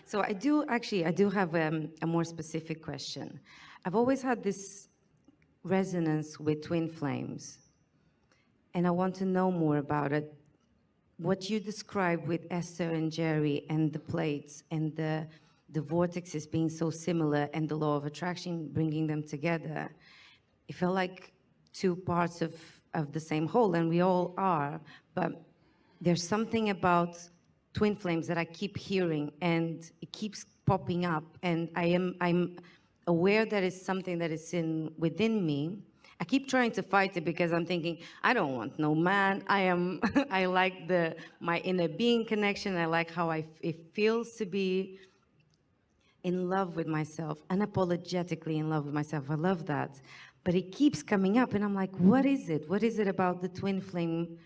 So I do have a more specific question. I've always had this resonance with twin flames, and I want to know more about it. What you described with Esther and Jerry and the plates and the vortexes being so similar and the law of attraction bringing them together, it felt like two parts of the same whole, and we all are, but there's something about twin flames that I keep hearing, and it keeps popping up, and I'm aware that it's something that is within me. I keep trying to fight it because I'm thinking, I don't want no man. I like my inner being connection. I like how it feels to be in love with myself, unapologetically in love with myself. I love that. But it keeps coming up, and I'm like, what is it? What is it about the twin flame?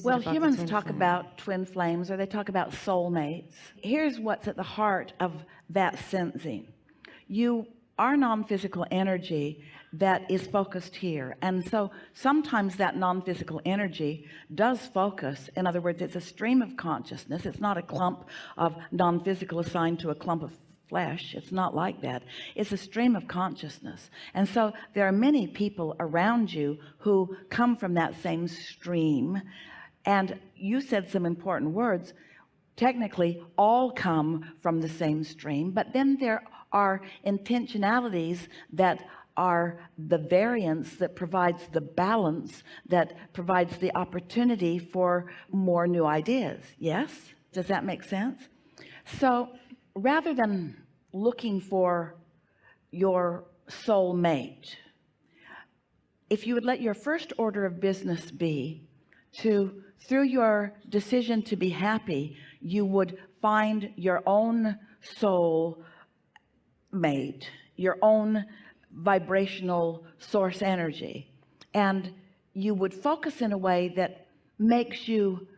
Well, humans talk about twin flames, or they talk about soulmates. Here's what's at the heart of that sensing. You are non-physical energy that is focused here, and so sometimes that non-physical energy does focus. In other words, it's a stream of consciousness. It's not a clump of non-physical assigned to a clump of flesh. It's not like that. It's a stream of consciousness, and so there are many people around you who come from that same stream. And you said some important words. Technically all come from the same stream, but then there are intentionalities that are the variance that provides the balance, that provides the opportunity for more new ideas. Yes, does that make sense? So rather than looking for your soul mate, if you would let your first order of business be to, through your decision to be happy, you would find your own soul mate, your own vibrational source energy, and you would focus in a way that makes you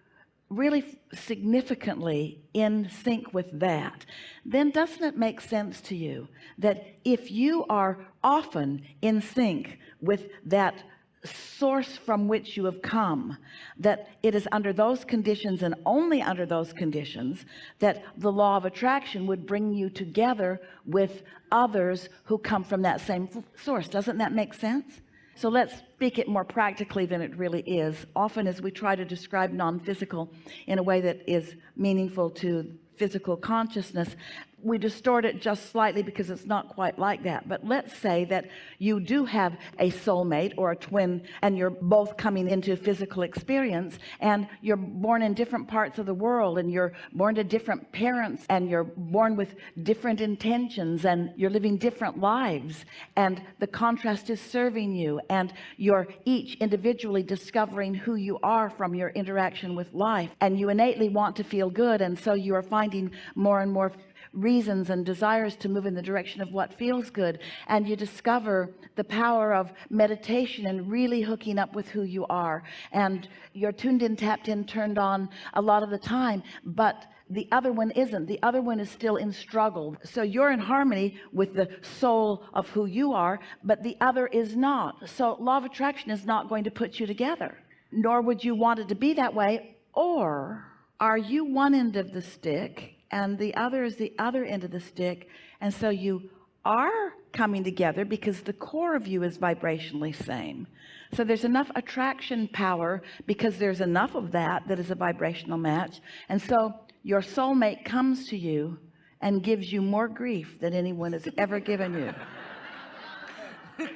really significantly in sync with that. Then doesn't it make sense to you that if you are often in sync with that source from which you have come, that it is under those conditions and only under those conditions that the law of attraction would bring you together with others who come from that same source? Doesn't that make sense? So let's speak it more practically than it really is. Often as we try to describe non-physical in a way that is meaningful to physical consciousness, we distort it just slightly because it's not quite like that. But let's say that you do have a soulmate or a twin, and you're both coming into physical experience, and you're born in different parts of the world, and you're born to different parents, and you're born with different intentions, and you're living different lives, and the contrast is serving you, and you're each individually discovering who you are from your interaction with life, and you innately want to feel good, and so you are finding more and more reasons and desires to move in the direction of what feels good, and you discover the power of meditation and really hooking up with who you are, and you're tuned in, tapped in, turned on a lot of the time, but the other one isn't. The other one is still in struggle. So you're in harmony with the soul of who you are, but the other is not. So law of attraction is not going to put you together, nor would you want it to be that way. Or are you one end of the stick and the other is the other end of the stick, and so you are coming together because the core of you is vibrationally same? So there's enough attraction power because there's enough of that is a vibrational match, and so your soulmate comes to you and gives you more grief than anyone has ever given you.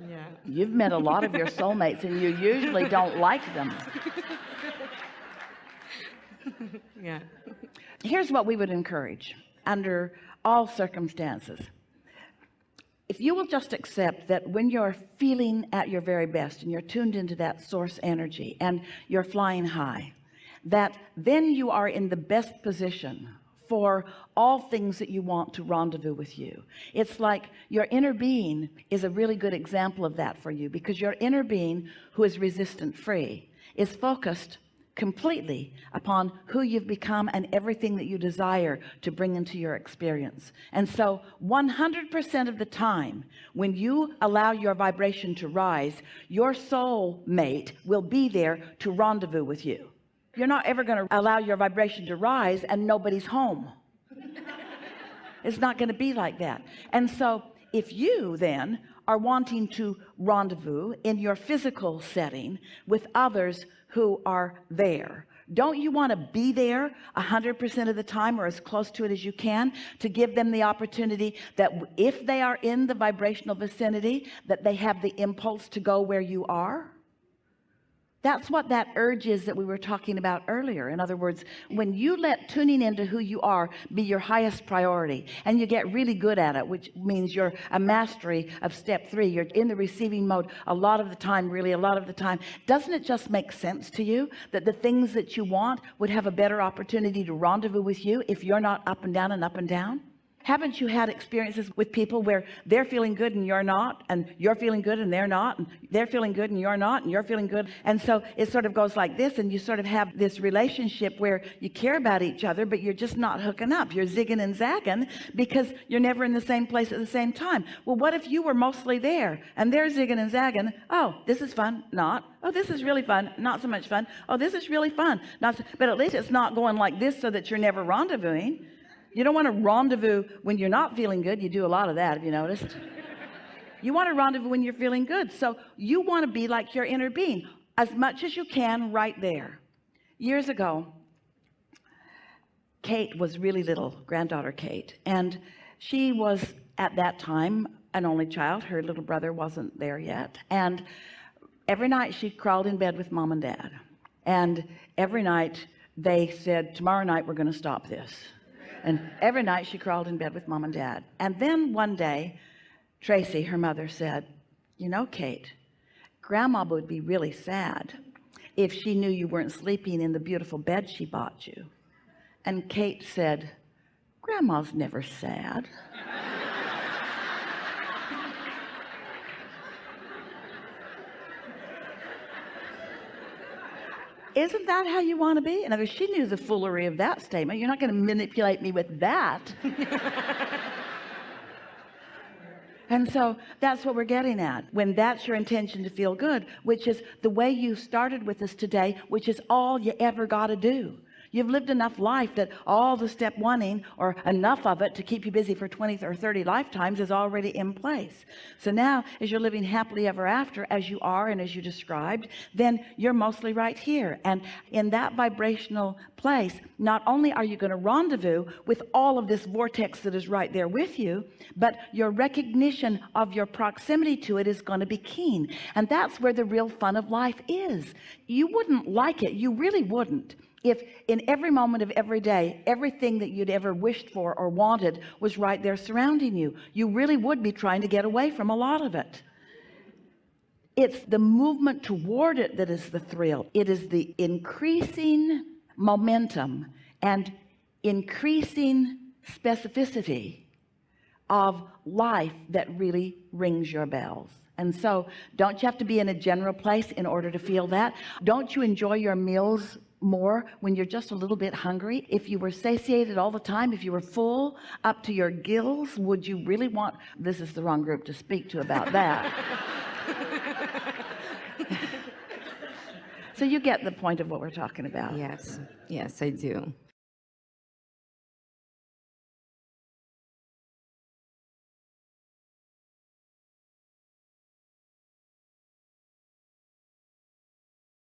Yeah. You've met a lot of your soulmates and you usually don't like them. Yeah. Here's what we would encourage under all circumstances. If you will just accept that when you're feeling at your very best and you're tuned into that source energy and you're flying high, that then you are in the best position for all things that you want to rendezvous with you. It's like your inner being is a really good example of that for you, because your inner being, who is resistant free, is focused completely upon who you've become and everything that you desire to bring into your experience. And so 100% of the time, when you allow your vibration to rise, your soul mate will be there to rendezvous with you. You're not ever going to allow your vibration to rise and nobody's home. It's not going to be like that. And so if you then are wanting to rendezvous in your physical setting with others who are there, don't you want to be there 100% of the time, or as close to it as you can, to give them the opportunity that if they are in the vibrational vicinity, that they have the impulse to go where you are? That's what that urge is that we were talking about earlier. In other words, when you let tuning into who you are be your highest priority, and you get really good at it, which means you're a mastery of step 3, you're in the receiving mode a lot of the time, really a lot of the time, doesn't it just make sense to you that the things that you want would have a better opportunity to rendezvous with you if you're not up and down and up and down? Haven't you had experiences with people where they're feeling good and you're not, and you're feeling good and they're not, and they're feeling good and you're not, and you're feeling good? And so it sort of goes like this, and you sort of have this relationship where you care about each other, but you're just not hooking up. You're zigging and zagging because you're never in the same place at the same time. Well, what if you were mostly there and they're zigging and zagging? Oh, this is fun. Not. Oh, this is really fun. Not so much fun. Oh, this is really fun. Not so, but at least it's not going like this so that you're never rendezvousing. You don't want to rendezvous when you're not feeling good. You do a lot of that, have you noticed? You want to rendezvous when you're feeling good. So you want to be like your inner being as much as you can right there. Years ago, Kate was really little, granddaughter Kate, and she was at that time an only child. Her little brother wasn't there yet, and every night she crawled in bed with mom and dad, and every night they said, tomorrow night we're going to stop this. And every night she crawled in bed with mom and dad. And then one day, Tracy, her mother, said, you know, Kate, Grandma would be really sad if she knew you weren't sleeping in the beautiful bed she bought you. And Kate said, Grandma's never sad. Isn't that how you want to be? In other words, she knew the foolery of that statement. You're not going to manipulate me with that. And so that's what we're getting at. When that's your intention to feel good, which is the way you started with us today, which is all you ever got to do. You've lived enough life that all the step wanting, or enough of it to keep you busy for 20 or 30 lifetimes, is already in place. So now, as you're living happily ever after, as you are and as you described, then you're mostly right here. And in that vibrational place, not only are you going to rendezvous with all of this vortex that is right there with you, but your recognition of your proximity to it is going to be keen. And that's where the real fun of life is. You wouldn't like it. You really wouldn't. If in every moment of every day, everything that you'd ever wished for or wanted was right there surrounding you, you really would be trying to get away from a lot of it. It's the movement toward it that is the thrill. It is the increasing momentum and increasing specificity of life that really rings your bells. And so don't you have to be in a general place in order to feel that? Don't you enjoy your meals more when you're just a little bit hungry? If you were satiated all the time, if you were full up to your gills, would you really want, this is the wrong group to speak to about that. So you get the point of what we're talking about. Yes, yes, I do.